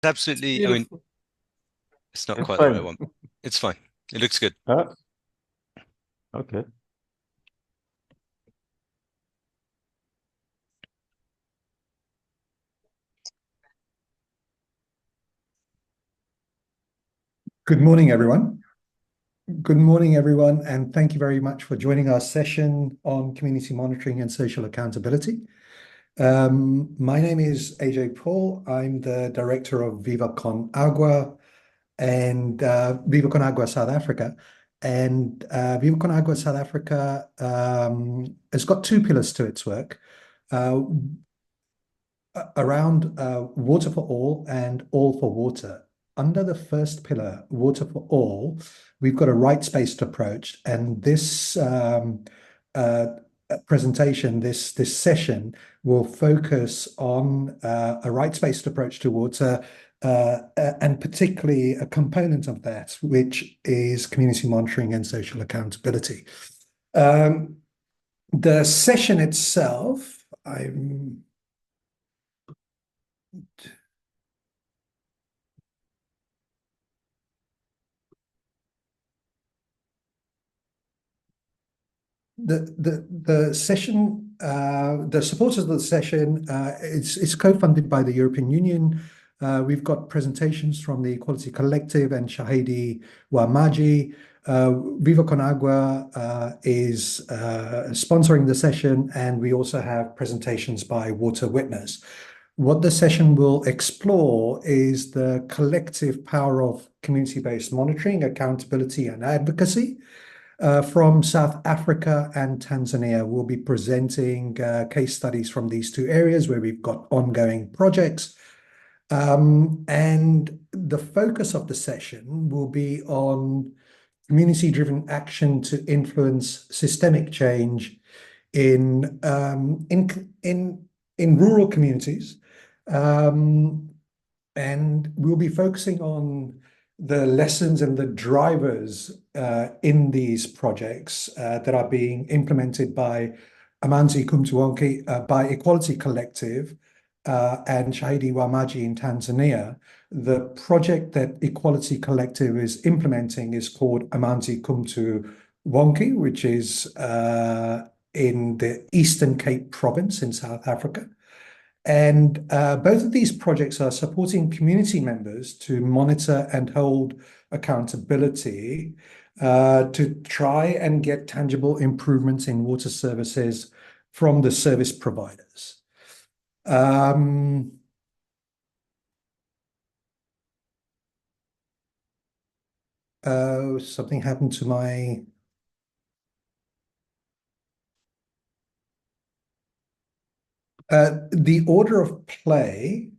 absolutely. I mean, Beautiful. it's not It's quite the right fine. one. It's fine. It looks good. Okay. Good morning, everyone. Good morning, everyone, and thank you very much for joining our session on community monitoring and social accountability. My name is AJ Paul. I'm the director of Viva Con Agua and Viva Con Agua South Africa. And Viva Con Agua South Africa has got two pillars to its work. Uh, around water for all and all for water. Under the first pillar, water for all, we've got a rights-based approach, and this uh, presentation, this session, will focus on a rights-based approach to water, and particularly a component of that, which is community monitoring and social accountability. Um, the session itself, I'm the session, the supporters of the session, it's co-funded by the European Union. We've got presentations from the Equality Collective and Shahidi Wa Maji. Viva Con Agua is sponsoring the session, and we also have presentations by Water Witness. What the session will explore is the collective power of community-based monitoring, accountability, and advocacy. From South Africa and Tanzania, we'll be presenting case studies from these two areas where we've got ongoing projects. And the focus of the session will be on community-driven action to influence systemic change in rural communities. And we'll be focusing on the lessons and the drivers in these projects that are being implemented by Amanzi Kumntu Wonke, by Equality Collective, and Shahidi Wa Maji in Tanzania. The project that Equality Collective is implementing is called Amanzi Kumntu Wonke, which is in the Eastern Cape province in South Africa. And both of these projects are supporting community members to monitor and hold accountability to try and get tangible improvements in water services from the service providers. Something happened to my... the order of play,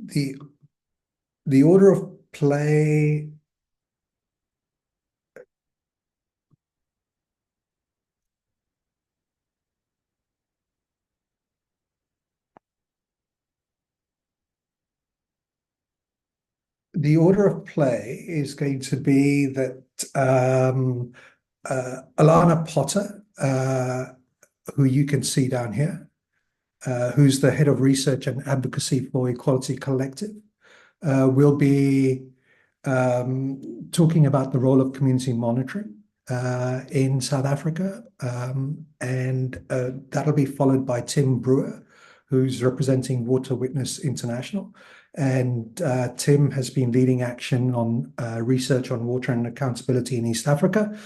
the order of play is going to be that Alana Potter, who you can see down here, who's the head of research and advocacy for Equality Collective, will be talking about the role of community monitoring in South Africa. And that'll be followed by Tim Brewer, who's representing Water Witness International. And Tim has been leading action on research on water and accountability in East Africa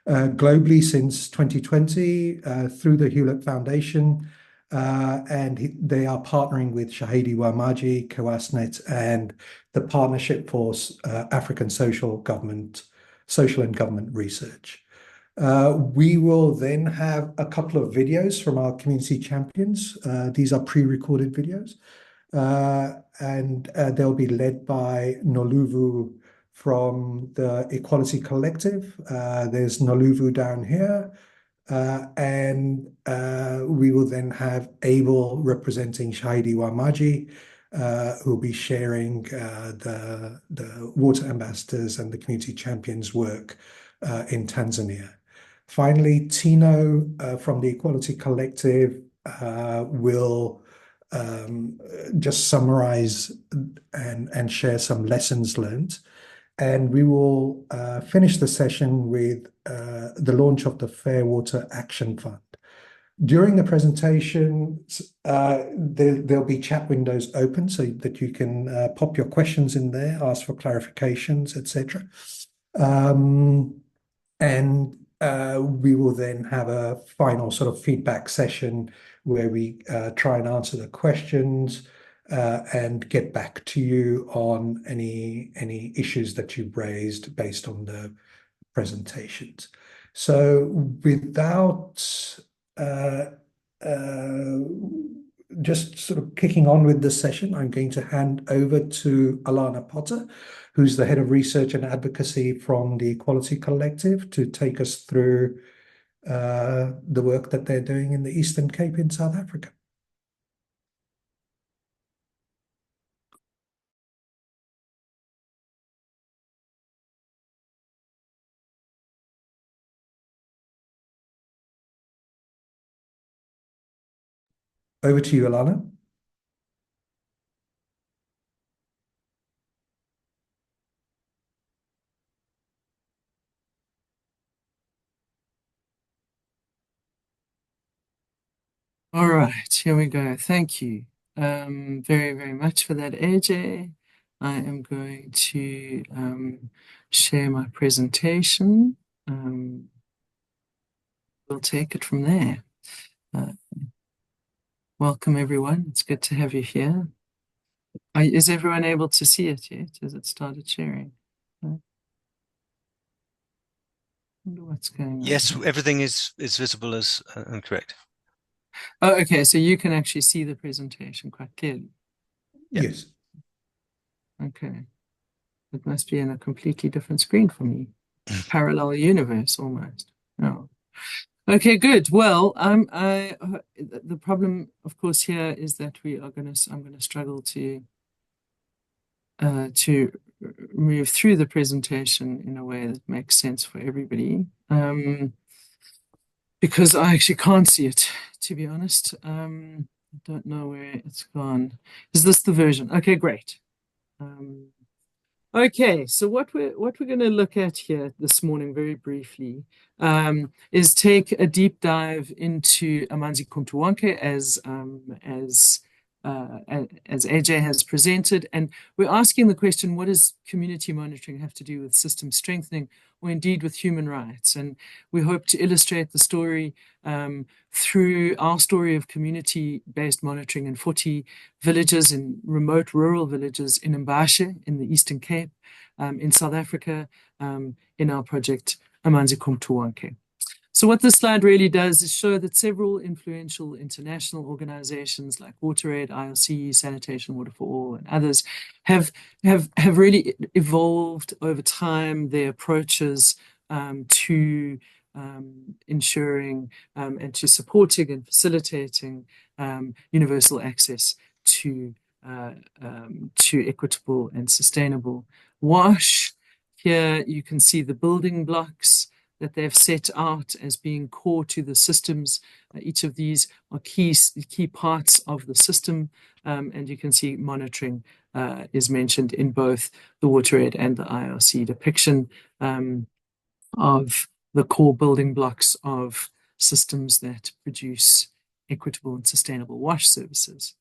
globally since 2020 through the Hewlett Foundation. And they are partnering with Shahidi Wa Maji, Coasnet, and the Partnership for African Social and Government Research. We will then have a couple of videos from our community champions. These are pre-recorded videos. And they'll be led by Noluvu from the Equality Collective. There's Noluvu down here. And we will then have Abel representing Shahidi Wa Maji, who'll be sharing the water ambassadors and the community champions work in Tanzania. Finally, Tino from the Equality Collective will just summarize and share some lessons learned. And we will finish the session with the launch of the Fair Water Action Fund. During the presentation, there'll be chat windows open so that you can pop your questions in there, ask for clarifications, etc. And we will then have a final sort of feedback session where we try and answer the questions and get back to you on any issues that you've raised based on the presentations. So without just sort of kicking on with the session, I'm going to hand over to Alana Potter, who's the Head of Research and Advocacy from the Equality Collective, to take us through the work that they're doing in the Eastern Cape in South Africa. Over to you, Alana. All right, here we go. Thank you very, very much for that, AJ. I am going to share my presentation. We'll take it from there. Welcome, everyone. It's good to have you here. Is everyone able to see it yet? Has it started sharing? I wonder what's going on. Yes, everything is visible as and correct. Oh, okay. So you can actually see the presentation quite clearly. Yeah. Yes. Okay. It must be in a completely different screen for me. Parallel universe almost. Oh. Okay, good. Well, the problem, of course, here is that I'm gonna struggle to move through the presentation in a way that makes sense for everybody. Because I actually can't see it, to be honest. I don't know where it's gone. Is this the version? Okay, great. Okay, so what we're going to look at here this morning, very briefly, is take a deep dive into Amanzi Kumntu Wonke as AJ has presented, and we're asking the question: what does community monitoring have to do with system strengthening, or indeed with human rights? And we hope to illustrate the story through our story of community-based monitoring in 40 villages, in remote rural villages in Mbashe, in the Eastern Cape, in South Africa, in our project Amanzi Kumntu Wonke. So what this slide really does is show that several influential international organizations like WaterAid, IRC, Sanitation Water for All, and others have really evolved over time their approaches to ensuring and to supporting and facilitating universal access to equitable and sustainable wash. Here you can see the building blocks that they've set out as being core to the systems. Each of these are key parts of the system, and you can see monitoring is mentioned in both the WaterAid and the IRC depiction of the core building blocks of systems that produce equitable and sustainable wash services.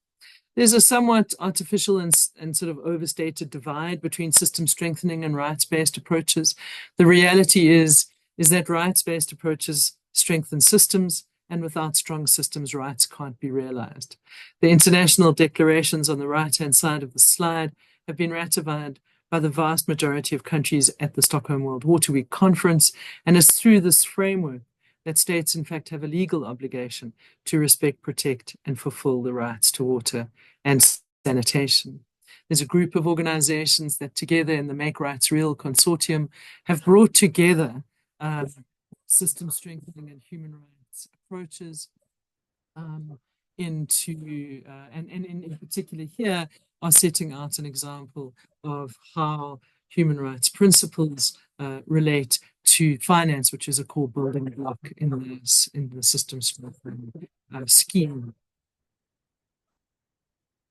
There's a somewhat artificial and sort of overstated divide between system strengthening and rights-based approaches. The reality is that rights-based approaches strengthen systems, and without strong systems, rights can't be realized. The international declarations on the right-hand side of the slide have been ratified by the vast majority of countries at the Stockholm World Water Week conference, and it's through this framework that states, in fact, have a legal obligation to respect, protect, and fulfill the rights to water and sanitation. There's a group of organizations that together in the Make Rights Real consortium have brought together system strengthening and human rights approaches into, and in particular here, are setting out an example of how human rights principles relate to finance, which is a core building block in the system strengthening scheme.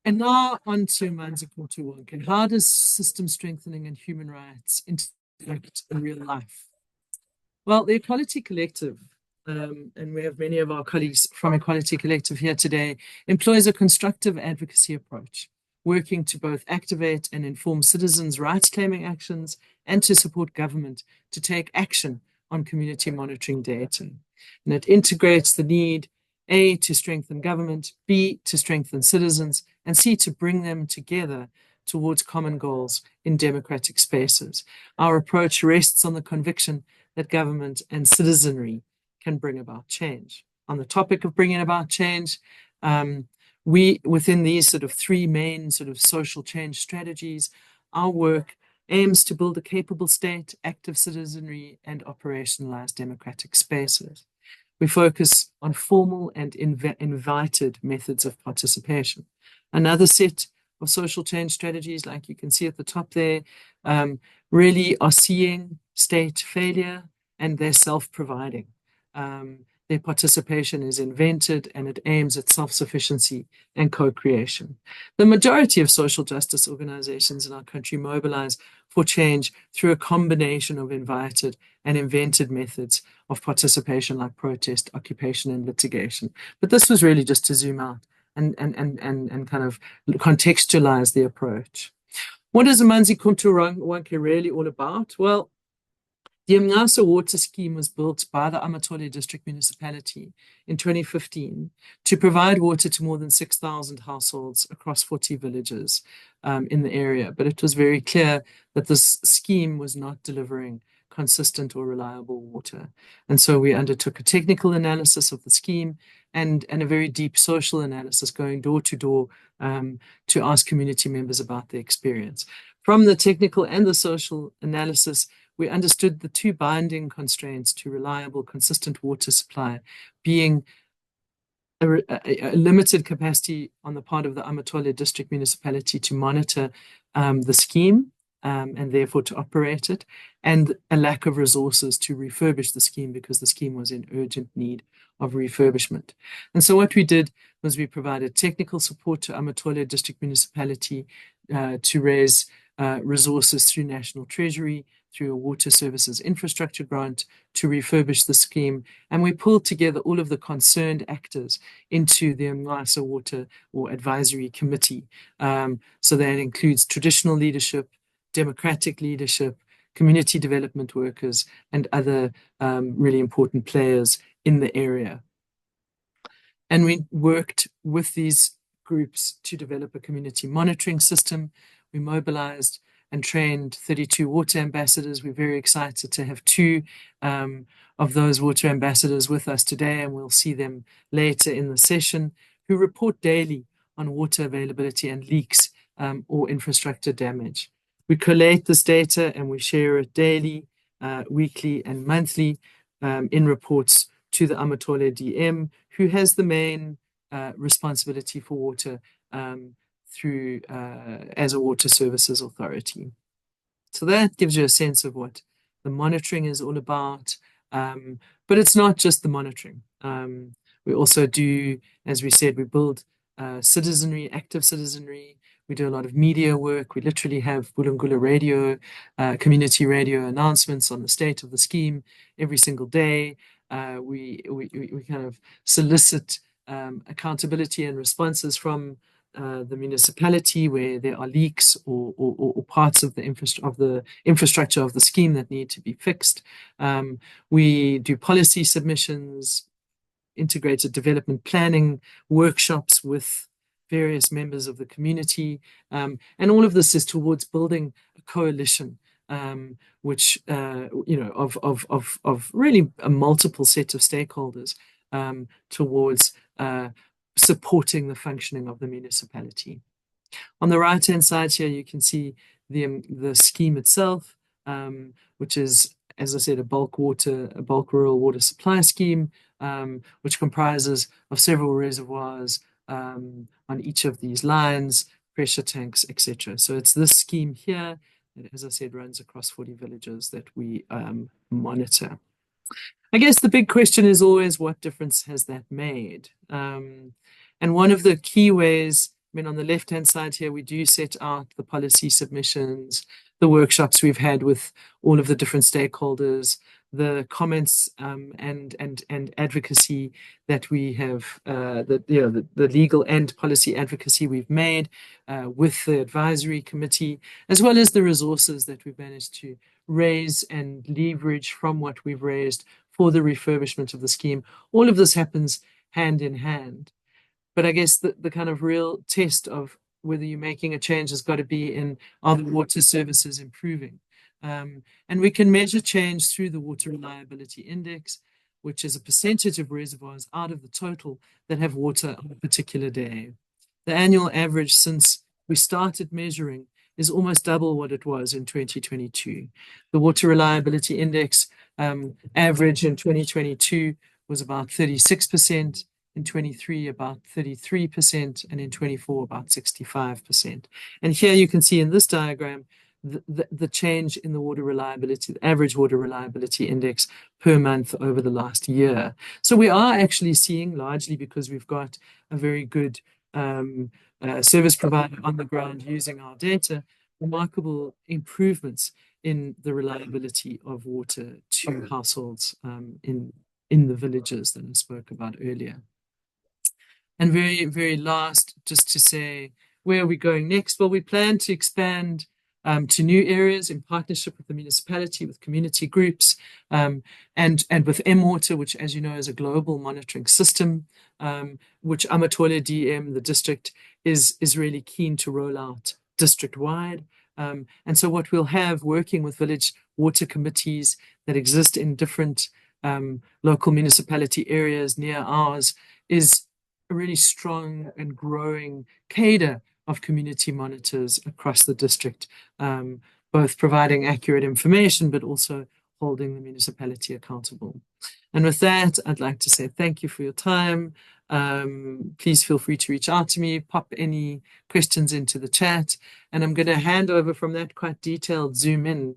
And now on to Amanzi Kumntu Wonke. How does system strengthening and human rights interact in real life? Well, the Equality Collective, and we have many of our colleagues from Equality Collective here today, employs a constructive advocacy approach, working to both activate and inform citizens' rights claiming actions and to support government to take action on community monitoring data. And it integrates the need, A, to strengthen government, B, to strengthen citizens, and C, to bring them together towards common goals in democratic spaces. Our approach rests on the conviction that government and citizenry can bring about change. On the topic of bringing about change, we, within these sort of three main sort of social change strategies, our work aims to build a capable state, active citizenry, and operationalize democratic spaces. We focus on formal and invited methods of participation. Another set of social change strategies, like you can see at the top there, really are seeing state failure and they're self-providing. Their participation is invented and it aims at self-sufficiency and co-creation. The majority of social justice organizations in our country mobilize for change through a combination of invited and invented methods of participation like protest, occupation, and litigation. But this was really just to zoom out and kind of contextualize the approach. What is Amanzi Kumntu Wonke really all about? Well, the Mngasa water scheme was built by the Amatole District Municipality in 2015 to provide water to more than 6,000 households across 40 villages in the area. But it was very clear that this scheme was not delivering consistent or reliable water. And so we undertook a technical analysis of the scheme and a very deep social analysis, going door to door to ask community members about their experience. From the technical and the social analysis, we understood the two binding constraints to reliable, consistent water supply being a limited capacity on the part of the Amatole District Municipality to monitor the scheme and therefore to operate it, and a lack of resources to refurbish the scheme because the scheme was in urgent need of refurbishment. And so what we did was we provided technical support to Amatole District Municipality to raise resources through National Treasury, through a water services infrastructure grant to refurbish the scheme. And we pulled together all of the concerned actors into the Mngasa Water or Advisory Committee. So that includes traditional leadership, democratic leadership, community development workers, and other really important players in the area. And we worked with these groups to develop a community monitoring system. We mobilized and trained 32 water ambassadors. We're very excited to have two of those water ambassadors with us today, and we'll see them later in the session, who report daily on water availability and leaks or infrastructure damage. We collate this data and we share it daily, weekly, and monthly in reports to the Amatole DM, who has the main responsibility for water through as a water services authority. So that gives you a sense of what the monitoring is all about. But it's not just the monitoring. We also do, as we said, we build citizenry, active citizenry. We do a lot of media work. We literally have Bulungula radio, community radio announcements on the state of the scheme every single day. We kind of solicit accountability and responses from the municipality where there are leaks or parts of the infrastructure of the scheme that need to be fixed. We do policy submissions, integrated development planning workshops with various members of the community, and all of this is towards building a coalition, which of really a multiple set of stakeholders towards supporting the functioning of the municipality. On the right-hand side here, you can see the scheme itself, which is, as I said, a bulk rural water supply scheme, which comprises of several reservoirs on each of these lines, pressure tanks, etc. So it's this scheme here that, as I said, runs across 40 villages that we monitor. I guess the big question is always, what difference has that made? And one of the key ways mean, on the left-hand side here, we do set out the policy submissions, the workshops we've had with all of the different stakeholders, the comments and advocacy that we have, the legal and policy advocacy we've made with the advisory committee, as well as the resources that we've managed to raise and leverage from what we've raised for the refurbishment of the scheme. All of this happens hand in hand. But I guess the kind of real test of whether you're making a change has got to be in, are the water services improving? And we can measure change through the Water Reliability Index, which is a percentage of reservoirs out of the total that have water on a particular day. The annual average since we started measuring is almost double what it was in 2022. The Water Reliability Index average in 2022 was about 36%. In 23, about 33%, and in 24, about 65%. And here you can see in this diagram the change in the water reliability, the average water reliability index per month over the last year. So we are actually seeing, largely because we've got a very good service provider on the ground using our data, remarkable improvements in the reliability of water to households in the villages that I spoke about earlier. And very, very last, just to say, where are we going next? Well, we plan to expand to new areas in partnership with the municipality, with community groups, and with M-Water, which, as you know, is a global monitoring system, which Amatole DM, the district, is really keen to roll out district-wide. And so what we'll have, working with village water committees that exist in different local municipality areas near ours, is a really strong and growing cadre of community monitors across the district, both providing accurate information, but also holding the municipality accountable. And with that, I'd like to say thank you for your time. Please feel free to reach out to me, pop any questions into the chat, and I'm going to hand over from that quite detailed zoom in.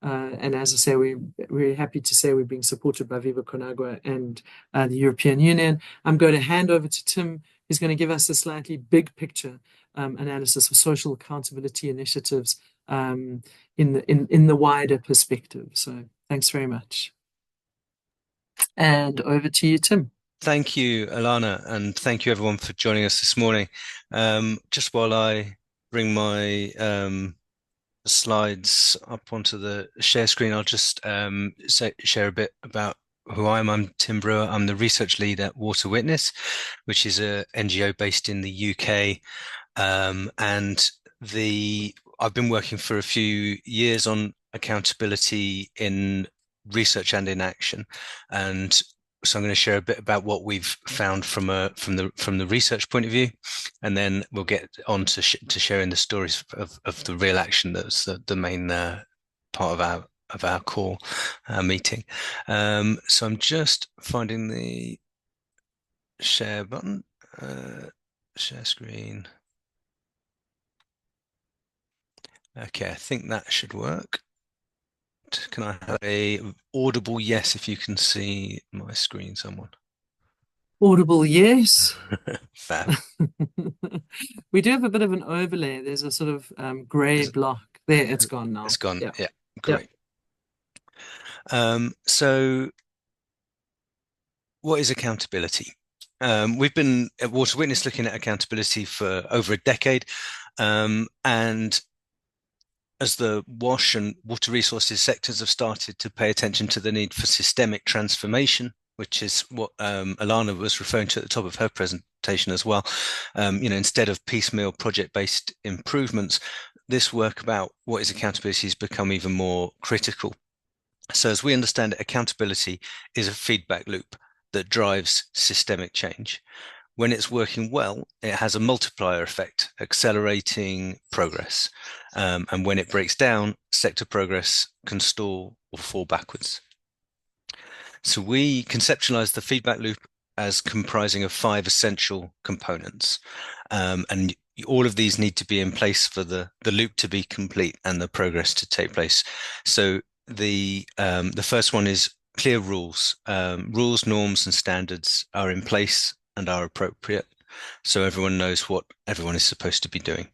And as I say, we're happy to say we're being supported by Viva Conagua and the European Union. I'm going to hand over to Tim, who's going to give us a slightly big picture analysis of social accountability initiatives in the wider perspective. So thanks very much. And over to you, Tim. Thank you, Alana, and thank you everyone for joining us this morning. Just while I bring my slides up onto the share screen, I'll just share a bit about who I am. I'm Tim Brewer. I'm the research lead at Water Witness, which is a NGO based in the UK. And I've been working for a few years on accountability in research and in action. And so I'm going to share a bit about what we've found from the research point of view, and then we'll get on to sharing the stories of the real action. That's the main part of our core meeting. So I'm just finding the share button, share screen. Okay, I think that should work. Can I have a audible yes if you can see my screen, someone? Audible yes. Fab. We do have a bit of an overlay. There's a sort of grey block. There, it's gone now. It's gone. Yeah, Great. So what is accountability? We've been at Water Witness looking at accountability for over a decade, and as the WASH and water resources sectors have started to pay attention to the need for systemic transformation, which is what Alana was referring to at the top of her presentation as well. Instead of piecemeal project-based improvements, this work about what is accountability has become even more critical. So as we understand it, accountability is a feedback loop that drives systemic change. When it's working well, it has a multiplier effect, accelerating progress. And when it breaks down, sector progress can stall or fall backwards. So we conceptualize the feedback loop as comprising of 5 essential components. And all of these need to be in place for the loop to be complete and the progress to take place. So the first one is clear rules. Rules, norms, and standards are in place and are appropriate. so everyone knows what everyone is supposed to be doing.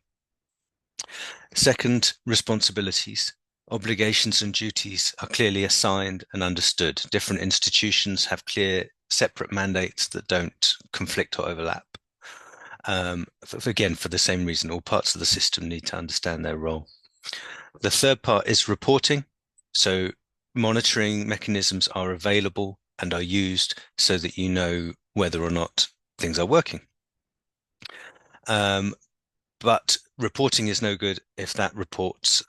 Second, responsibilities. Obligations and duties are clearly assigned and understood. Different institutions have clear, separate mandates that don't conflict or overlap. Again, for the same reason, all parts of the system need to understand their role. The third part is reporting. So monitoring mechanisms are available and are used so that you know whether or not things are working. But reporting is no good if those reports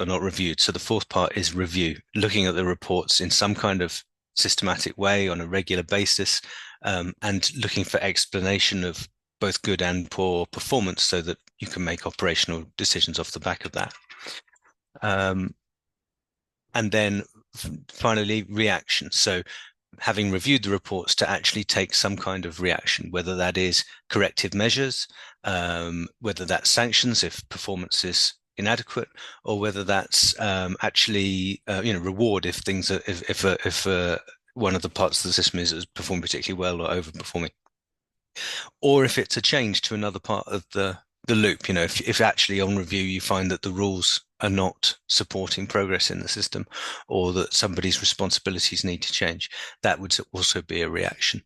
are not reviewed. So the fourth part is review, looking at the reports in some kind of systematic way on a regular basis, and looking for explanation of both good and poor performance so that you can make operational decisions off the back of that. And then finally, reaction. So having reviewed the reports, to actually take some kind of reaction, whether that is corrective measures, whether that's sanctions if performance is inadequate, or whether that's actually reward if things are, if one of the parts of the system is performing particularly well or overperforming, or if it's a change to another part of the loop. If actually on review you find that the rules are not supporting progress in the system, or that somebody's responsibilities need to change, that would also be a reaction.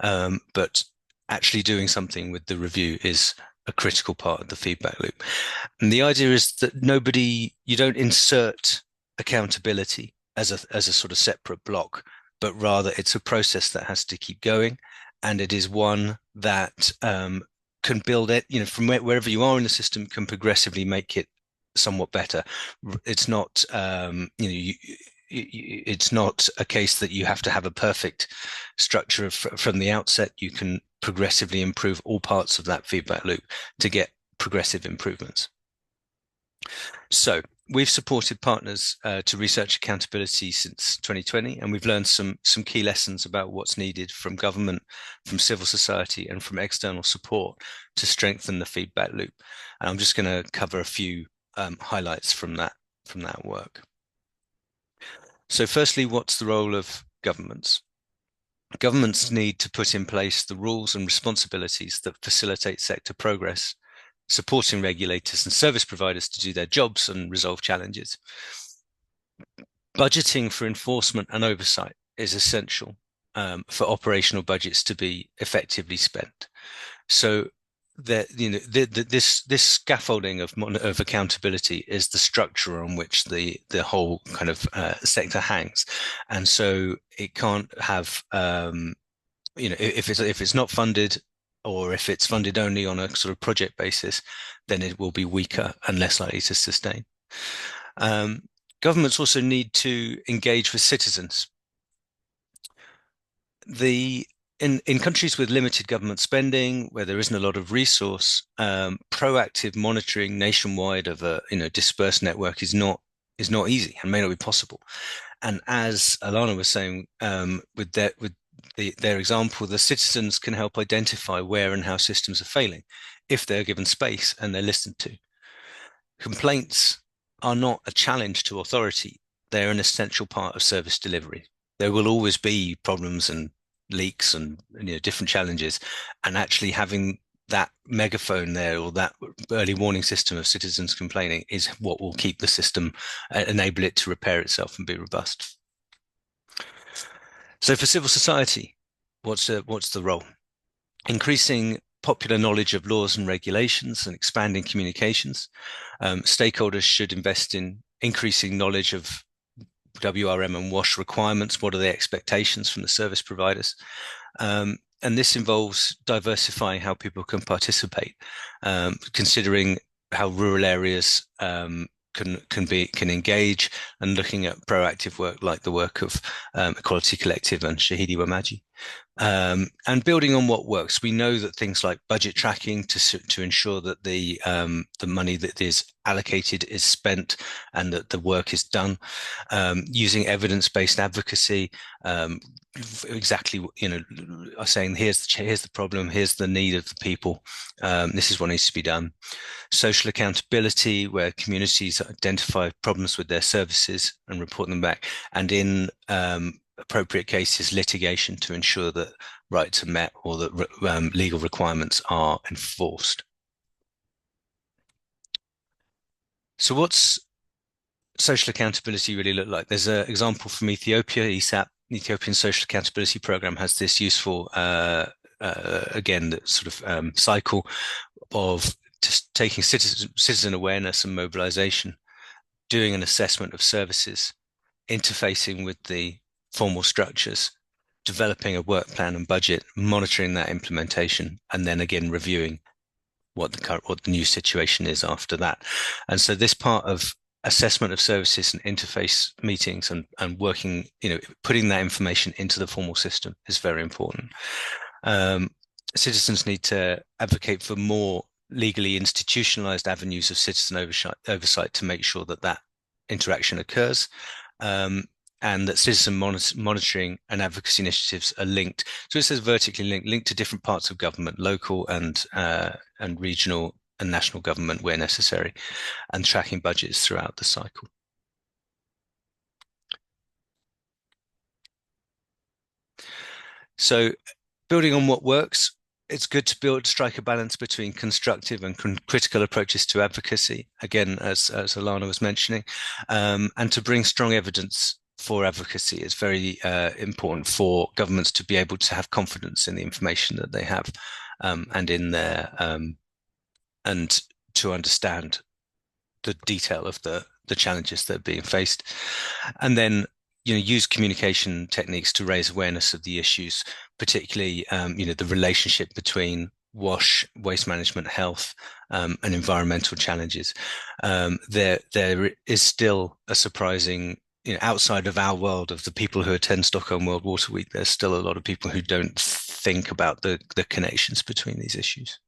But actually doing something with the review is a critical part of the feedback loop. And the idea is that you don't insert accountability as a sort of separate block, but rather it's a process that has to keep going. And it is one that can build it, from wherever you are in the system, can progressively make it somewhat better. It's not, it's not a case that you have to have a perfect structure from the outset. You can progressively improve all parts of that feedback loop to get progressive improvements. So we've supported partners to research accountability since 2020, and we've learned some key lessons about what's needed from government, from civil society, and from external support to strengthen the feedback loop. And I'm just going to cover a few highlights from that work. So firstly, what's the role of governments? Governments need to put in place the rules and responsibilities that facilitate sector progress, supporting regulators and service providers to do their jobs and resolve challenges. Budgeting for enforcement and oversight is essential for operational budgets to be effectively spent. So this scaffolding of accountability is the structure on which the whole kind of sector hangs, and so it can't have if it's not funded, or if it's funded only on a sort of project basis, then it will be weaker and less likely to sustain. Governments also need to engage with citizens. In countries with limited government spending, where there isn't a lot of resource, proactive monitoring nationwide of a dispersed network is not easy and may not be possible. And as Alana was saying, with their example, the citizens can help identify where and how systems are failing if they're given space and they're listened to. Complaints are not a challenge to authority. They're an essential part of service delivery. There will always be problems and leaks and different challenges, and actually having that megaphone there, or that early warning system of citizens complaining, is what will keep the system, enable it to repair itself and be robust. So for civil society, what's the role? Increasing popular knowledge of laws and regulations and expanding communications. Stakeholders should invest in increasing knowledge of WRM and WASH requirements. What are the expectations from the service providers? And this involves diversifying how people can participate, considering how rural areas can engage, and looking at proactive work like the work of Equality Collective and Shahidi Wa Maji. And building on what works. We know that things like budget tracking to ensure that the money that is allocated is spent and that the work is done. Using evidence-based advocacy, exactly, saying here's the problem, here's the need of the people, this is what needs to be done. Social accountability, where communities identify problems with their services and report them back, and in appropriate cases, litigation to ensure that rights are met or that legal requirements are enforced. So what's social accountability really look like? There's an example from Ethiopia. ESAP, the Ethiopian Social Accountability Program, has this useful, again, sort of cycle of just taking citizen awareness and mobilization, doing an assessment of services, interfacing with the formal structures, developing a work plan and budget, monitoring that implementation, and then again reviewing what the new situation is after that. And so this part of assessment of services and interface meetings and working, putting that information into the formal system is very important. Citizens need to advocate for more legally institutionalized avenues of citizen oversight to make sure that that interaction occurs, and that citizen monitoring and advocacy initiatives are linked. So it says vertically linked to different parts of government, local and regional and national government where necessary, and tracking budgets throughout the cycle. So building on what works, it's good to strike a balance between constructive and critical approaches to advocacy, again, as Alana was mentioning, and to bring strong evidence for advocacy. It's very important for governments to be able to have confidence in the information that they have, and in their and to understand the detail of the challenges that are being faced, and then use communication techniques to raise awareness of the issues, particularly the relationship between WASH, waste management, health, and environmental challenges. There is still a surprising, outside of our world, of the people who attend Stockholm World Water Week, there's still a lot of people who don't think about the connections between these issues.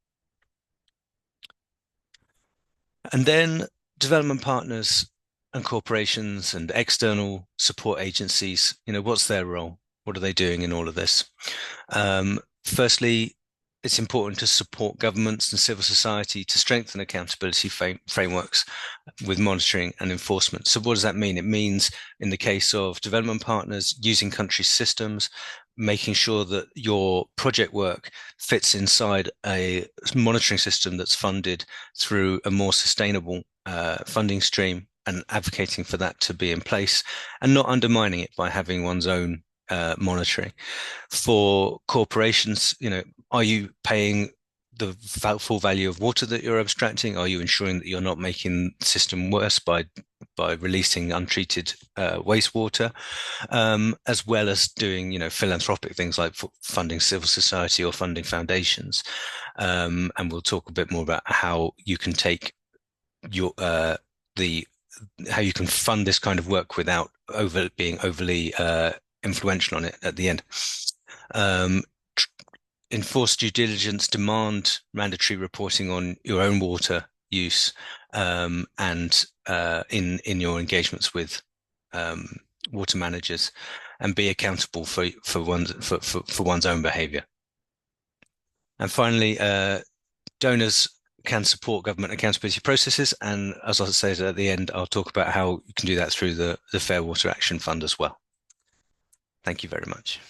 And then development partners and corporations and external support agencies, what's their role? What are they doing in all of this? Firstly, it's important to support governments and civil society to strengthen accountability frameworks with monitoring and enforcement. So what does that mean? It means, in the case of development partners, using country systems, making sure that your project work fits inside a monitoring system that's funded through a more sustainable funding stream, and advocating for that to be in place, and not undermining it by having one's own monitoring. For corporations, are you paying the full value of water that you're abstracting? Are you ensuring that you're not making the system worse by releasing untreated wastewater, as well as doing philanthropic things like funding civil society or funding foundations? And we'll talk a bit more about how you can take your how you can fund this kind of work without being overly influential on it at the end. Enforce due diligence, demand mandatory reporting on your own water use, and in your engagements with water managers, and be accountable for one's own behaviour. And finally, donors can support government accountability processes, and as I said at the end, I'll talk about how you can do that through the Fair Water Action Fund as well. Thank you very much.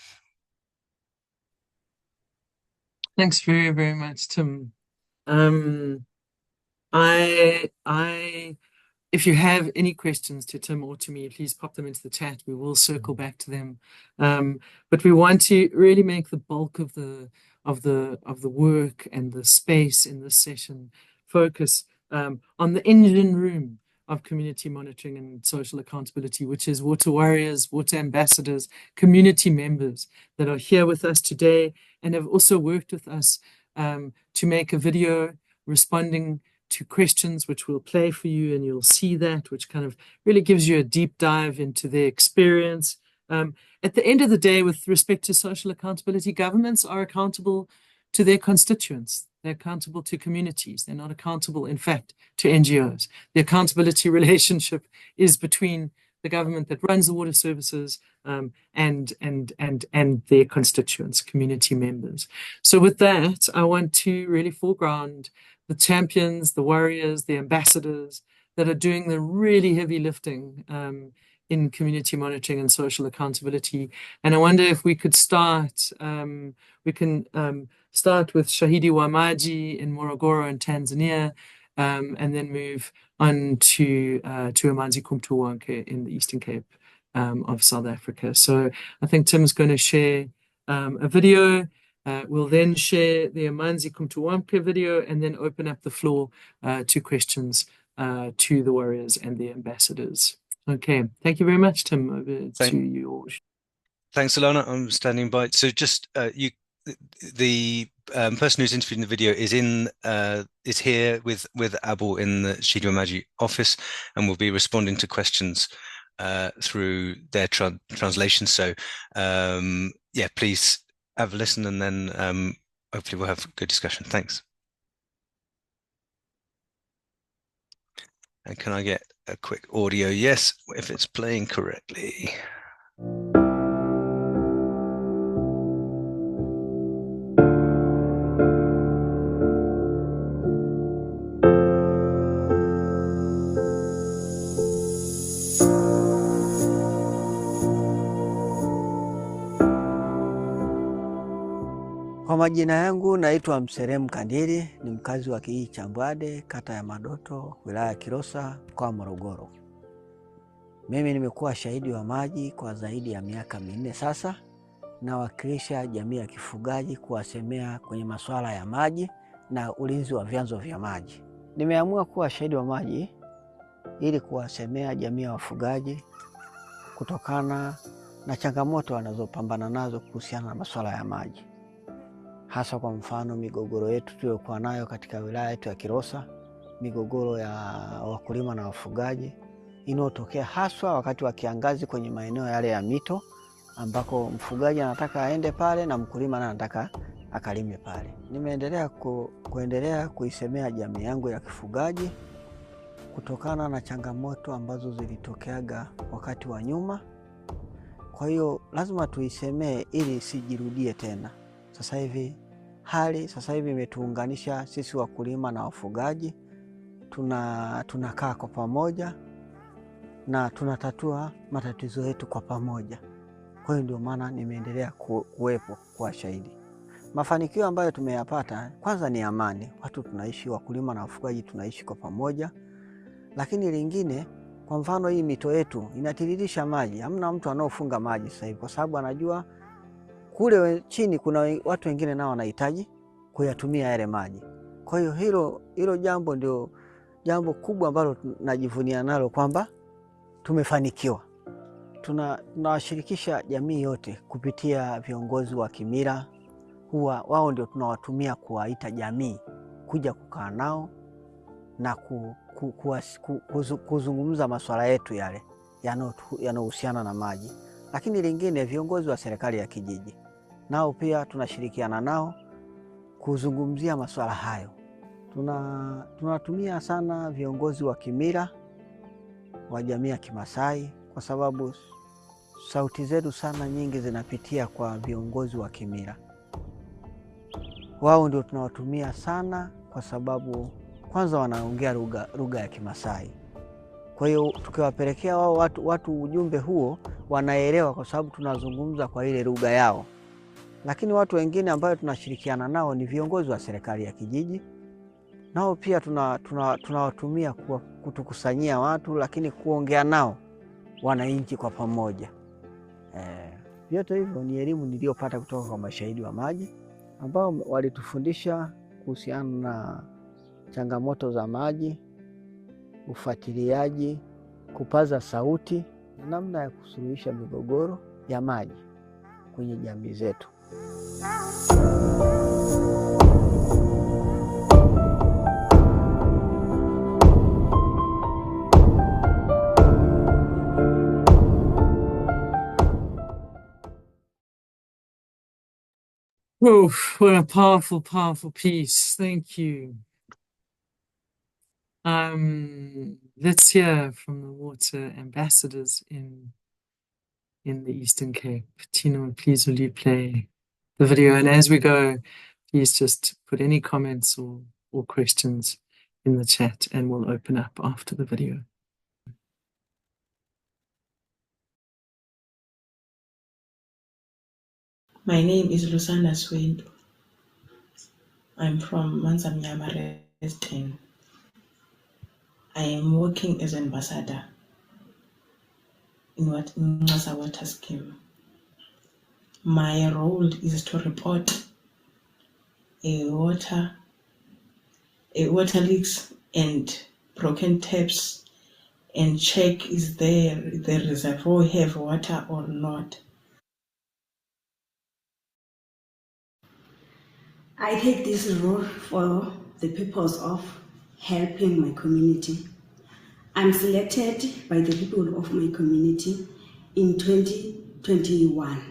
Thanks very, very much, Tim. If you have any questions to Tim or to me, please pop them into the chat. We will circle back to them. But we want to really make the bulk of the work and the space in this session focus on the engine room of community monitoring and social accountability, which is water warriors, water ambassadors, community members that are here with us today and have also worked with us to make a video responding to questions, which we'll play for you, and you'll see that, which kind of really gives you a deep dive into their experience. At the end of the day, with respect to social accountability, governments are accountable to their constituents. They're accountable to communities. They're not accountable, in fact, to NGOs. The accountability relationship is between the government that runs the water services and their constituents, community members. So with that, I want to really foreground the champions, the warriors, the ambassadors that are doing the really heavy lifting in community monitoring and social accountability. And I wonder if we could start, we can start with Shahidi Wa Maji in Morogoro in Tanzania, and then move on to Amanzi Kumntu Wonke in the Eastern Cape of South Africa. So I think Tim's going to share a video. We'll then share the Amanzi Kumntu Wonke video and then open up the floor to questions to the warriors and the ambassadors. Okay, thank you very much, Tim. Over to you. Thanks, Alana. I'm standing by. So just the person who's interviewing the video is here with Abel in the Shahidi Wa Maji office, and will be responding to questions through their translation. So yeah, please have a listen, and then hopefully we'll have a good discussion. Thanks. And can I get a quick audio? Yes, if it's playing correctly. Kwa majina yangu naitwa Mseremu Kandili, ni mkazi wa kijiji cha Mbwade, kata ya Madoto, wilaya ya Kilosa, mkoa wa Morogoro. Mimi nimekuwa shahidi wa maji kwa zaidi ya miaka 4 sasa, nawakilisha jamii ya kifugaji kuwasemea kwenye masuala ya maji na ulinzi wa vyanzo vya maji. Nimeamua kuwa shahidi wa maji ili kuwasemea jamii ya wafugaji kutokana na changamoto wanazopambana nazo kuhusiana na masuala ya maji. Hasa kwa mfano migogoro yetu tuliyokuwa nayo katika wilaya yetu ya Kilosa, migogoro ya wakulima na wafugaji inayotokea haswa wakati wa kiangazi kwenye maeneo yale ya mito, ambako mfugaji anataka aende pale na mkulima anataka akalime pale. Nimeendelea kuendelea kuisemea jamii yangu ya kifugaji kutokana na changamoto ambazo zilitokeaga wakati wa nyuma. Kwa hiyo lazima tuisemee ili isijirudie tena. Sasa hivi imetuunganisha sisi wakulima na wafugaji, tunakaa kwa pamoja na tunatatua matatizo yetu kwa pamoja. Kwa hiyo ndio maana nimeendelea kuwepo kwa shahidi. Mafanikio ambayo tumeyapata, kwanza ni amani. Watu tunaishi, wakulima na wafugaji tunaishi kwa pamoja. Lakini lingine, kwa mfano hii mito yetu inatiririsha maji. Hamna mtu anaofunga maji sasa hivi kwa sababu anajua kule chini kuna watu wengine nao wanahitaji kuyatumia yale maji. Kwa hiyo hilo jambo ndio jambo kubwa ambalo najivunia nalo kwamba tumefanikiwa. Tunawashirikisha jamii yote kupitia viongozi wa kimila. Huwa wao ndio tunawatumia kuwaita jamii kuja kukaa nao na kuzungumza masuala yetu yale yanayohusiana na maji. Lakini lingine, viongozi wa serikali ya kijiji nao pia tunashirikiana nao kuzungumzia masuala hayo. Tunatumia sana viongozi wa kimila wa jamii ya Kimasai kwa sababu sauti zetu sana nyingi zinapitia kwa viongozi wa kimila. Wao ndio tunawatumia sana kwa sababu kwanza wanaongea lugha ya Kimasai. Kwa hiyo tukiwapelekea wao watu ujumbe huo wanaelewa kwa sababu tunazungumza kwa ile lugha yao. Lakini watu wengine ambao tunashirikiana nao ni viongozi wa serikali ya kijiji. Nao pia tunawatumia kutukusanyia watu, lakini kuongea nao wananchi kwa pamoja. Vyote hivyo ni elimu niliyopata kutoka kwa mashahidi wa maji ambao walitufundisha kuhusiana na changamoto za maji, ufuatiliaji, kupaza sauti na namna ya kusuluhisha migogoro ya maji kwenye jamii zetu. Oh, what a powerful, powerful piece. Thank you. Let's hear from the water ambassadors in the Eastern Cape. Tino, please will you play the video? And as we go, please just put any comments or questions in the chat and we'll open up after the video. My name is Lusana Swindu. I'm from Manzamnyama Resident. I am working as ambassador in Mnasa Water Scheme. My role is to report water leaks and broken taps and check is there the reservoir have water or not. I take this role for the purpose of helping my community. I'm selected by the people of my community in 2021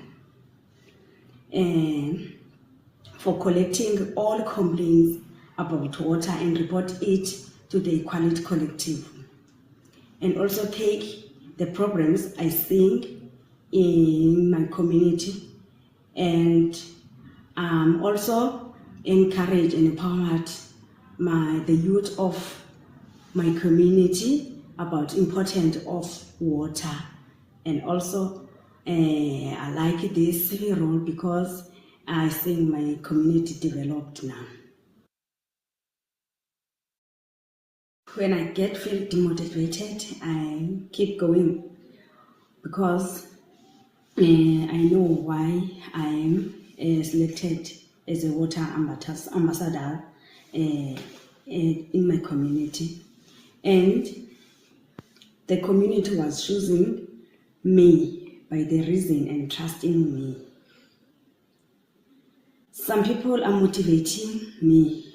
for collecting all complaints about water and report it to the Equality Collective, and also take the problems I see in my community, and also encourage and empower the youth of my community about importance of water. And also I like this role because I think my community developed now. When I feel demotivated, I keep going because I know why I am selected as a water ambassador in my community. And the community was choosing me by the reason and trusting me. Some people are motivating me,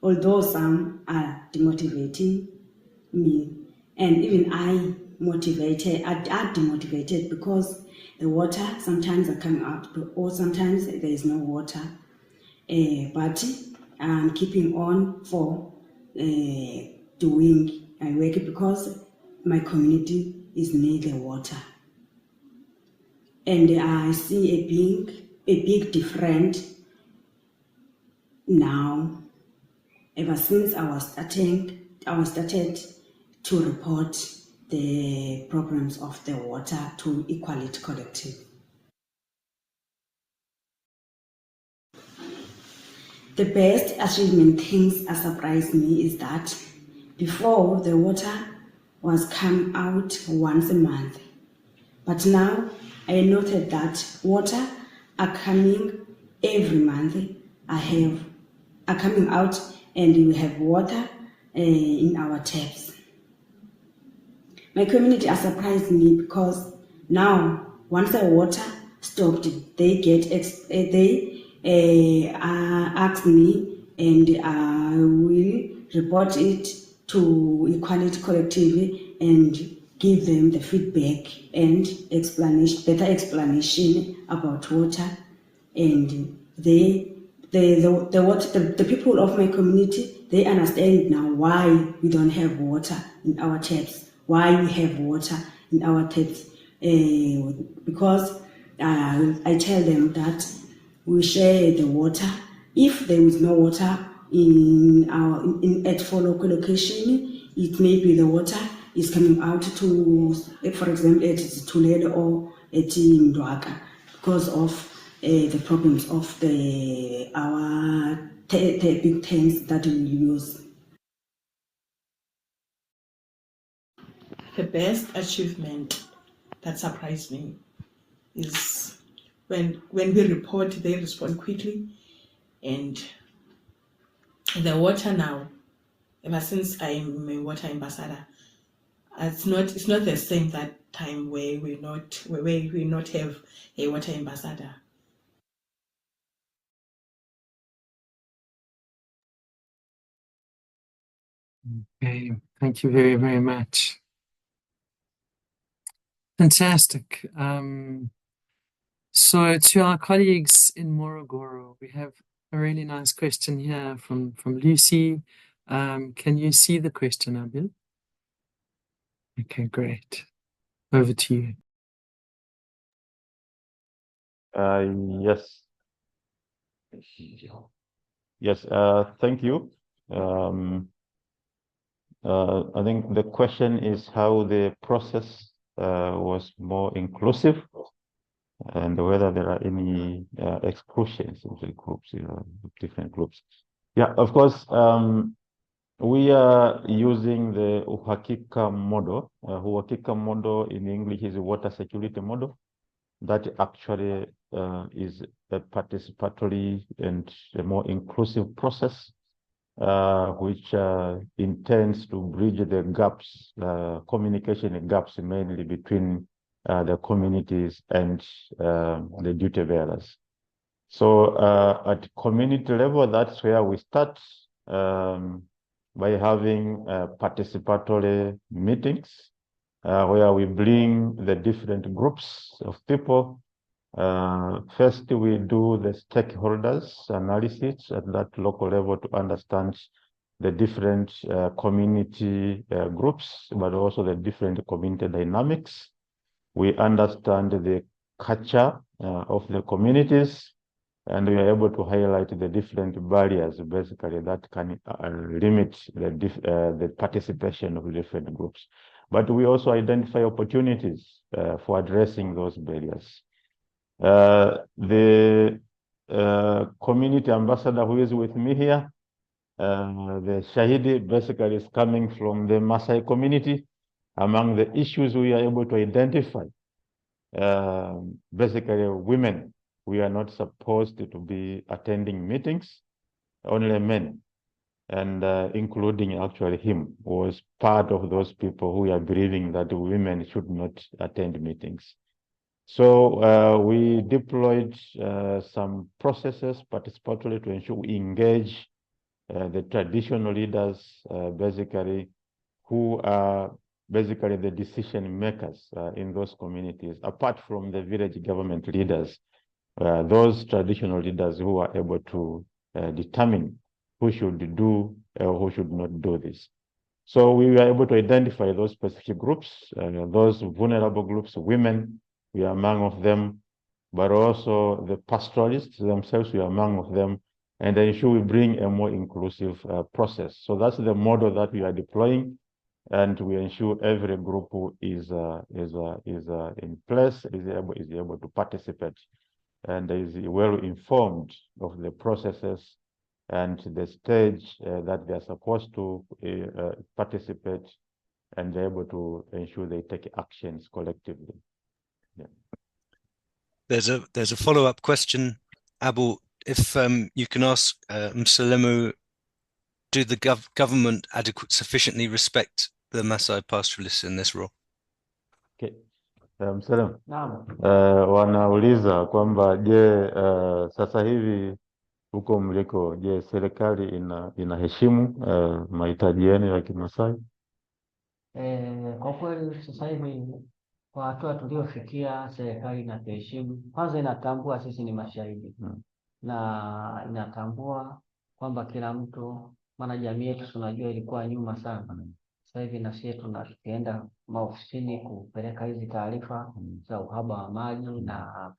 although some are demotivating me. And even I are demotivated because the water sometimes are coming out, or sometimes there is no water. But I'm keeping on for doing my work because my community is near the water. And I see a big difference now. Ever since I was started to report the problems of the water to Equality Collective. The best achievement things that surprised me is that before the water was coming out once a month, but now I noted that water are coming every month. Are coming out, and we have water in our taps. My community has surprised me because now once the water stopped, they ask me, and I will report it to Equality Collective and give them the feedback and better explanation about water. And the people of my community, they understand now why we don't have water in our taps, why we have water in our taps, because I tell them that we share the water. If there is no water at for local location, it may be the water is coming out to, for example, at Tulele or at Ndwaka, because of the problems of our big tanks that we use. The best achievement that surprised me is when we report, they respond quickly, and the water now, ever since I'm a water ambassador, it's not the same that time where we not have a water ambassador. Okay, thank you very, very much. Fantastic. So to our colleagues in Morogoro, we have a really nice question here from Lucy. Can you see the question, Abil? Okay, great. Over to you. Yes. Yes, thank you. I think the question is how the process was more inclusive and whether there are any exclusions in the groups, different groups. Yeah, of course, we are using the uhakika model. Uhakika model in English is a water security model that actually is a participatory and a more inclusive process, which intends to bridge the gaps, communication gaps, mainly between the communities and the duty bearers. So at community level, that's where we start by having participatory meetings where we bring the different groups of people. First, we do the stakeholders analysis at that local level to understand the different community groups, but also the different community dynamics. We understand the culture of the communities, and we are able to highlight the different barriers, basically, that can limit the participation of different groups. But we also identify opportunities for addressing those barriers. The community ambassador who is with me here, the Shahidi, basically is coming from the Maasai community. Among the issues we are able to identify, basically women, we are not supposed to be attending meetings, only men, and including actually him, was part of those people who are believing that women should not attend meetings. So we deployed some processes participatory to ensure we engage the traditional leaders, basically, who are basically the decision makers in those communities, apart from the village government leaders, those traditional leaders who are able to determine who should do or who should not do this. So we were able to identify those specific groups, those vulnerable groups, women, we are among of them, but also the pastoralists themselves, we are among of them, and ensure we bring a more inclusive process. So that's the model that we are deploying, and we ensure every group is in place, is able to participate, and is well informed of the processes and the stage that they are supposed to participate, and they're able to ensure they take actions collectively. Yeah. There's a follow-up question, Abu. If you can ask Mselemu, do the government sufficiently respect the Maasai pastoralists in this role? Okay. Mselemu, Naam. wanauliza kwamba je, sasa hivi huko mliko, je, serikali inaheshimu mahitaji yenu ya Kimasai? Kwa kweli sasa hivi kwa hatua tuliofikia, serikali inatuheshimu. Kwanza inatambua sisi ni mashahidi na inatambua kwamba kila mtu, maana jamii yetu tunajua ilikuwa nyuma sana. Sasa hivi na sisi tukienda maofisini kupeleka hizi taarifa za uhaba wa maji na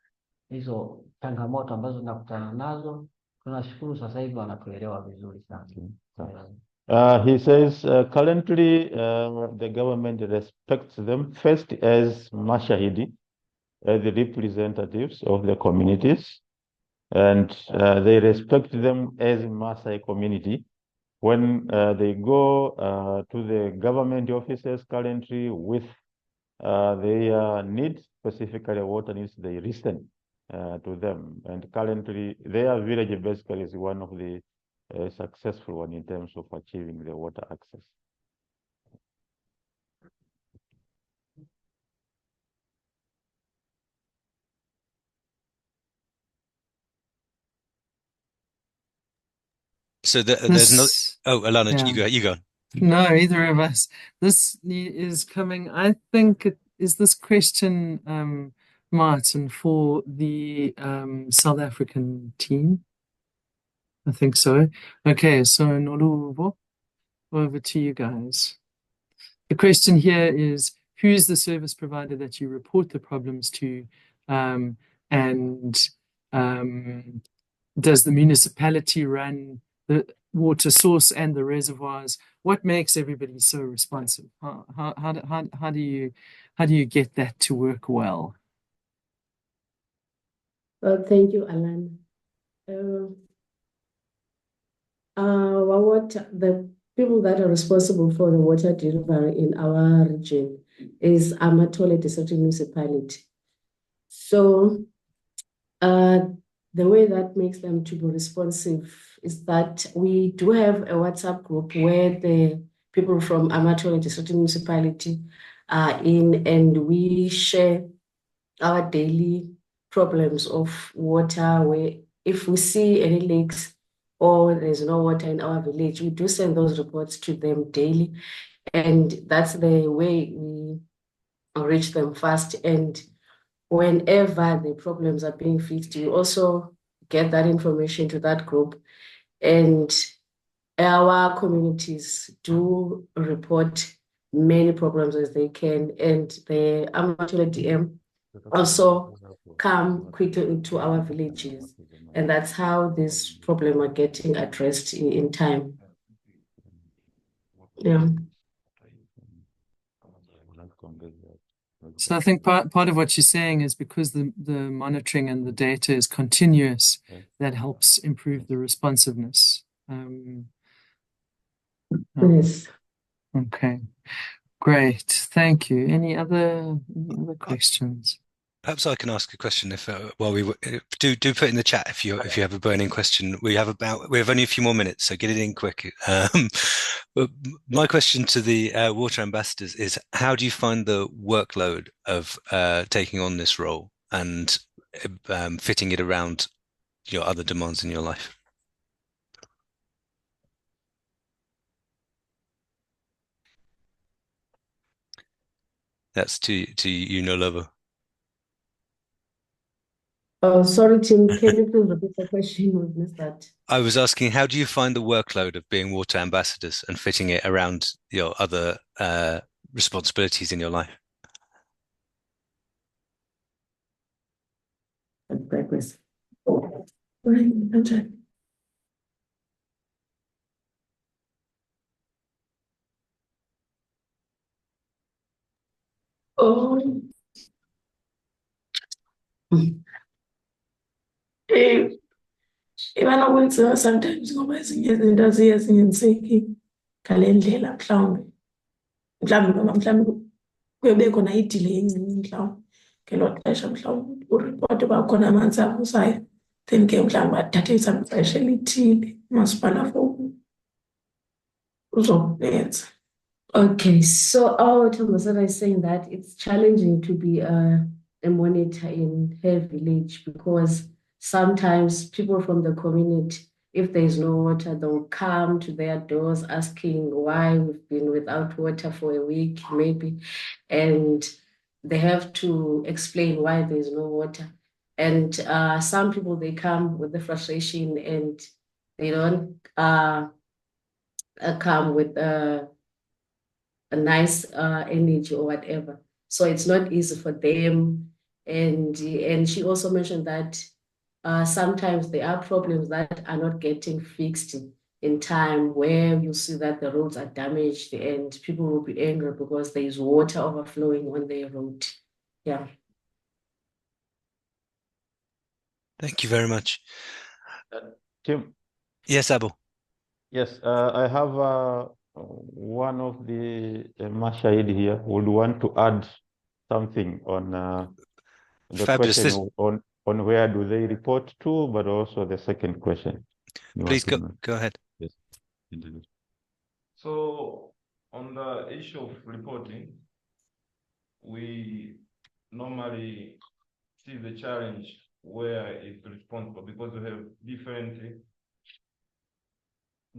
hizo changamoto ambazo tunakutana nazo, tunashukuru sasa hivi wanatuelewa vizuri sana. He says currently the government respects them first as mashahidi, as the representatives of the communities, and they respect them as Maasai community. When they go to the government offices currently with their needs, specifically water needs, they listen to them. And currently their village basically is one of the successful one in terms of achieving the water access. So there's no. Oh, Alana, Yeah. you go. No, either of us. This is coming. I think is this question, Martin, for the South African team. I think so. Okay, so Noluvo, over to you guys. The question here is, who's the service provider that you report the problems to, and does the municipality run the water source and the reservoirs? What makes everybody so responsive? How do you get that to work well? Well, thank you, Alan. The people that are responsible for the water delivery in our region is Amatole District Municipality. So the way that makes them to be responsive is that we do have a WhatsApp group where the people from Amatole District Municipality are in, and we share our daily problems of water, where if we see any leaks or there's no water in our village, we do send those reports to them daily. And that's the way we reach them fast. And whenever the problems are being fixed, we also get that information to that group. And our communities do report many problems as they can. And the Amateur DM also come quickly into our villages. And that's how this problem are getting addressed in time. Yeah. So I think part of what she's saying is because the monitoring and the data is continuous, that helps improve the responsiveness. Yes. Okay, great. Thank you. Any other questions? Perhaps I can ask a question if while we do put in the chat if you have a burning question. We have only a few more minutes, so get it in quick. But my question to the water ambassadors is: how do you find the workload of taking on this role and fitting it around your other demands in your life? That's to you, Nolovo. Oh, sorry, Tim. Can you please repeat the question? We missed that. I was asking, how do you find the workload of being water ambassadors and fitting it around your other responsibilities in your life? Oh. Ibana kwenziwa sometimes ngoba ezinye izinto aziye zingenzeki ngale ndlela mhlawumbi noma mhlawumbi kuyobe khona idile encinci mhlawumbi ngelo xesha mhlawumbi uripote uba khona amanzi avuzayo, then ke mhlawumbi athathe ixesha elithile umasipala for uzokubenza. Okay, so our Thomasana is saying that it's challenging to be a monitor in her village because sometimes people from the community, if there's no water, they'll come to their doors asking why we've been without water for a week, maybe, and they have to explain why there's no water. And some people, they come with the frustration and they don't come with a nice energy or whatever. So it's not easy for them. And she also mentioned that sometimes there are problems that are not getting fixed in time, where you see that the roads are damaged and people will be angry because there is water overflowing on their road. Yeah. Thank you very much. Tim? Yes, Abel. Yes, I have one of the Shahidi here would want to add something on the Fabulous. question on where do they report to, but also the second question. Please go ahead. Yes. So on the issue of reporting, we normally see the challenge where it's responsible because we have different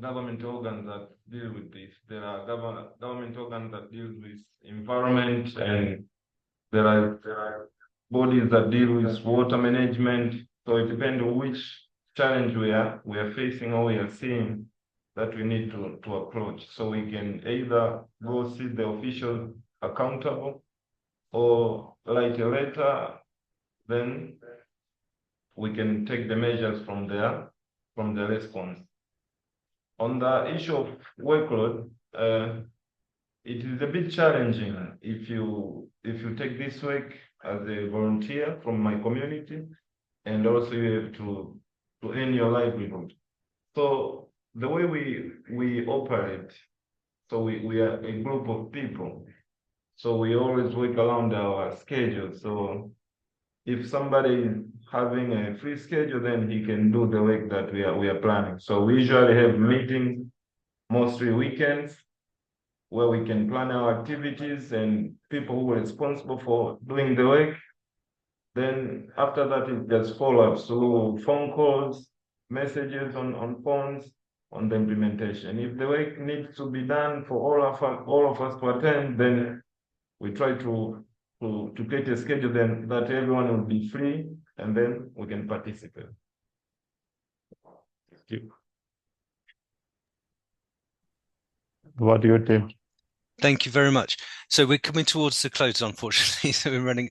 government organs that deal with this. There are government organs that deal with environment, and there are bodies that deal with water management. So it depends on which challenge we are facing or we are seeing that we need to approach. So we can either go see the official accountable or write a letter, then we can take the measures from there, from the response. On the issue of workload, it is a bit challenging if you take this work as a volunteer from my community, and also you have to earn your livelihood. So the way we operate, so we are a group of people. So we always work around our schedule. So if somebody is having a free schedule, then he can do the work that we are planning. So we usually have meetings, mostly weekends, where we can plan our activities and people who are responsible for doing the work. Then after that, it just follow-ups through phone calls, messages on phones, on the implementation. If the work needs to be done for all of us to attend, then we try to create a schedule then that everyone will be free, and then we can participate. Thank you. What do you think? Thank you very much. So we're coming towards the close, unfortunately, so we're running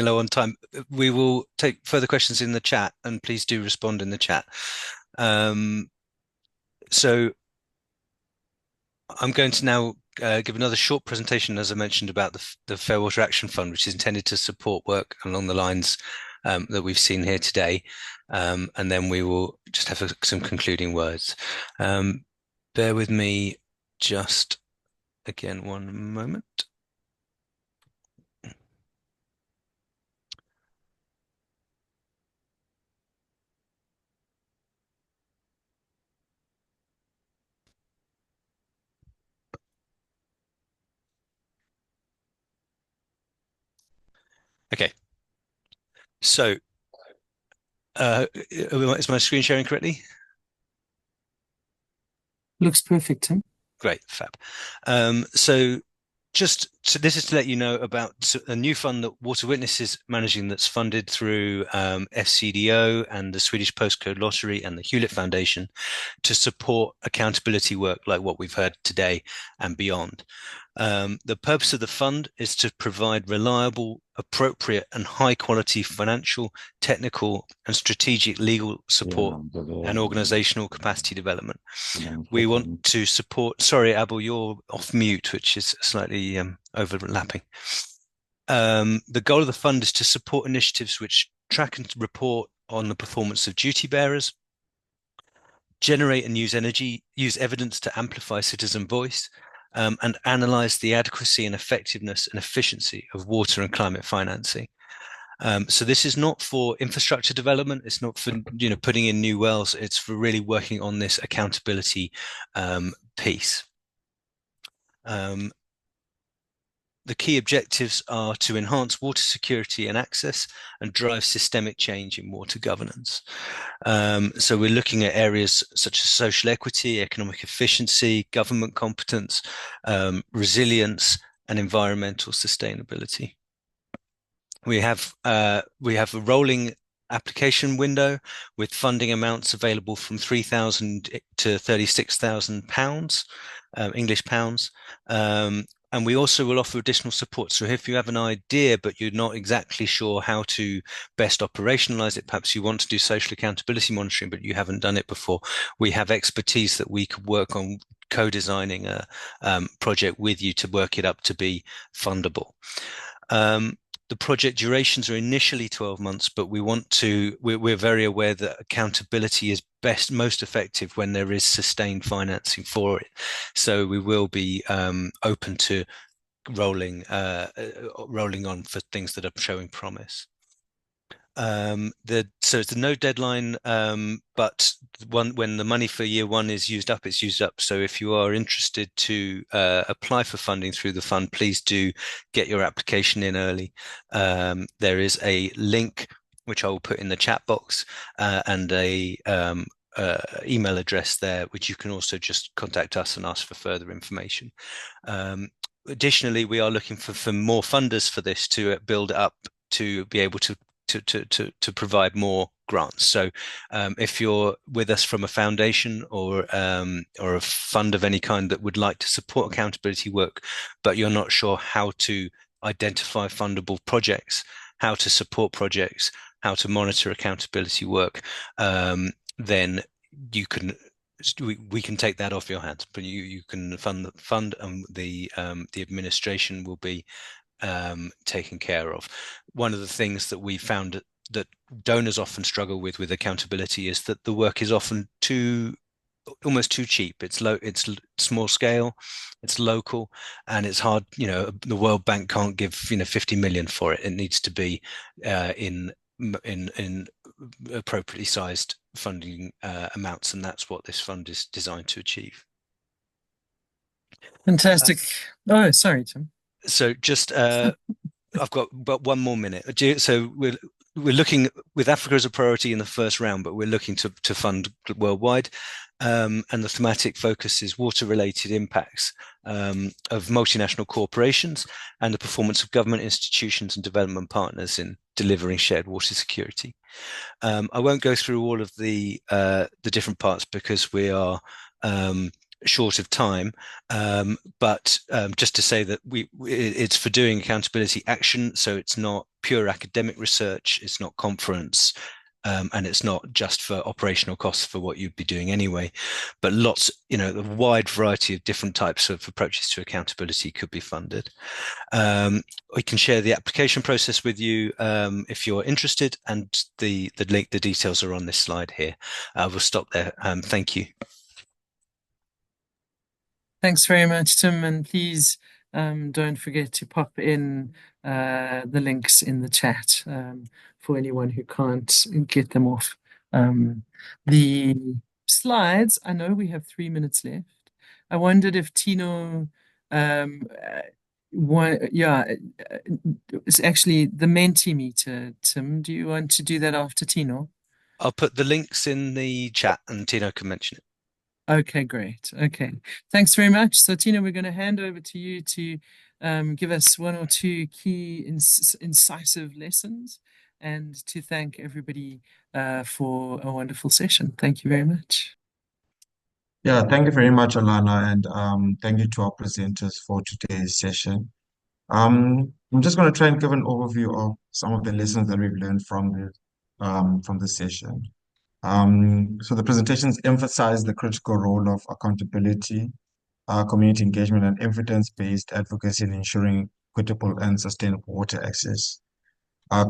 low on time. We will take further questions in the chat, and please do respond in the chat. So I'm going to now give another short presentation, as I mentioned, about the Fair Water Action Fund, which is intended to support work along the lines that we've seen here today. And then we will just have some concluding words. Bear with me just again one moment. Okay. So, is my screen sharing correctly? Looks perfect, Tim. Great, fab. So this is to let you know about a new fund that Water Witness is managing that's funded through FCDO and the Swedish Postcode Lottery and the Hewlett Foundation to support accountability work like what we've heard today and beyond. The purpose of the fund is to provide reliable, appropriate and high quality financial, technical and strategic legal support and organizational capacity development. We want to support, sorry, Abel, you're off mute, which is slightly overlapping. The goal of the fund is to support initiatives which track and report on the performance of duty bearers, generate and use evidence to amplify citizen voice, and analyze the adequacy and effectiveness and efficiency of water and climate financing. So this is not for infrastructure development. It's not for putting in new wells. It's for really working on this accountability piece. The key objectives are to enhance water security and access and drive systemic change in water governance. So we're looking at areas such as social equity, economic efficiency, government competence, resilience, and environmental sustainability. We have a rolling application window with funding amounts available from £3,000 to £36,000, English pounds. And we also will offer additional support. So if you have an idea, but you're not exactly sure how to best operationalize it, perhaps you want to do social accountability monitoring, but you haven't done it before, we have expertise that we could work on co-designing a project with you to work it up to be fundable. The project durations are initially 12 months, but we're very aware that accountability is most effective when there is sustained financing for it. So we will be open to rolling on for things that are showing promise. So it's a no deadline, but when the money for year one is used up, it's used up. So if you are interested to apply for funding through the fund, please do get your application in early. There is a link which I will put in the chat box and a email address there, which you can also just contact us and ask for further information. Additionally, we are looking for more funders for this to build it up to be able to provide more grants. So if you're with us from a foundation or a fund of any kind that would like to support accountability work, but you're not sure how to identify fundable projects, how to support projects, how to monitor accountability work, then we can take that off your hands, but you can fund the fund, and the administration will be taken care of. One of the things that we found that donors often struggle with accountability is that the work is often almost too cheap. It's low, it's small scale, it's local, and it's hard. The World Bank can't give 50 million for it. It needs to be in appropriately sized funding amounts, and that's what this fund is designed to achieve. Fantastic. Oh, sorry, Tim. So just I've got but 1 more minute. So we're looking with Africa as a priority in the first round, but we're looking to fund worldwide. And the thematic focus is water-related impacts of multinational corporations and the performance of government institutions and development partners in delivering shared water security. I won't go through all of the different parts because we are short of time, but just to say that it's for doing accountability action, so it's not pure academic research, it's not conference, and it's not just for operational costs for what you'd be doing anyway, but lots, a wide variety of different types of approaches to accountability could be funded. We can share the application process with you if you're interested, and the link, the details are on this slide here. We'll stop there. Thank you. Thanks very much, Tim, and please don't forget to pop in the links in the chat for anyone who can't get them off. The slides, I know we have 3 minutes left. I wondered if Tino, it's actually the Mentimeter. Tim, do you want to do that after Tino? I'll put the links in the chat and Tino can mention it. Okay, great. Okay, thanks very much. So, Tina, we're going to hand over to you to give us 1 or 2 key incisive lessons and to thank everybody for a wonderful session. Thank you very much. Yeah, thank you very much, Alana, and thank you to our presenters for today's session. I'm just going to try and give an overview of some of the lessons that we've learned from the session. So the presentations emphasize the critical role of accountability, community engagement, and evidence-based advocacy in ensuring equitable and sustainable water access.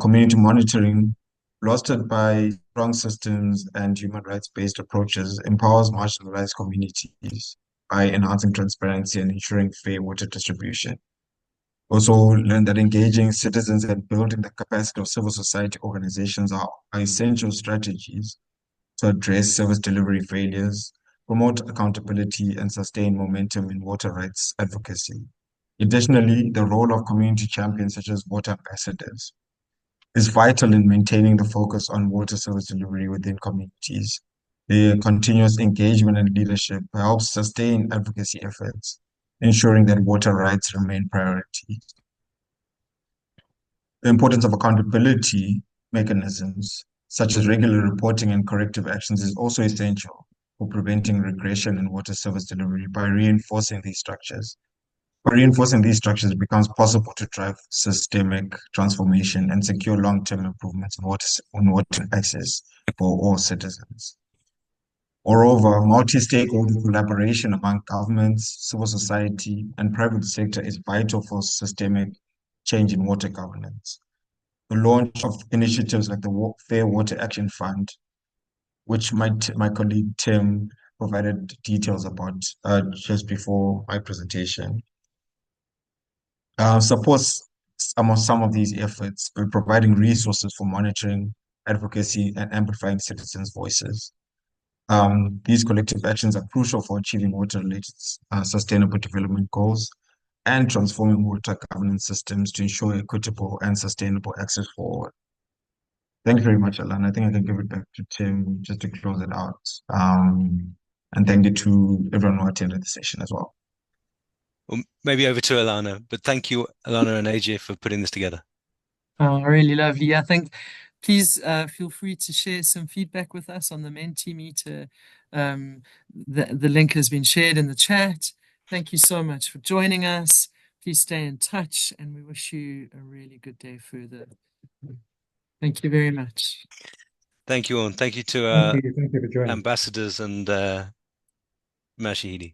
Community monitoring, bolstered by strong systems and human rights-based approaches, empowers marginalized communities by enhancing transparency and ensuring fair water distribution. Also learned that engaging citizens and building the capacity of civil society organizations are essential strategies to address service delivery failures, promote accountability, and sustain momentum in water rights advocacy. Additionally, the role of community champions such as water ambassadors is vital in maintaining the focus on water service delivery within communities. Their continuous engagement and leadership helps sustain advocacy efforts, ensuring that water rights remain priorities. The importance of accountability mechanisms such as regular reporting and corrective actions is also essential for preventing regression in water service delivery by reinforcing these structures. By reinforcing these structures, it becomes possible to drive systemic transformation and secure long-term improvements in water access for all citizens. Moreover, multi-stakeholder collaboration among governments, civil society, and private sector is vital for systemic change in water governance. The launch of initiatives like the Fair Water Action Fund, which my colleague Tim provided details about just before my presentation, supports some of these efforts by providing resources for monitoring, advocacy, and amplifying citizens' voices. These collective actions are crucial for achieving water-related sustainable development goals and transforming water governance systems to ensure equitable and sustainable access for all. Thank you very much, Alan. I think I can give it back to Tim just to close it out. And thank you to everyone who attended the session as well. Well, maybe over to Alana, but thank you, Alana and AJ, for putting this together. Oh, really lovely. I think please feel free to share some feedback with us on the Mentimeter. The link has been shared in the chat. Thank you so much for joining us. Please stay in touch, and we wish you a really good day further. Thank you very much. Thank you all. And thank you to Thank you for joining. ambassadors and Shahidi.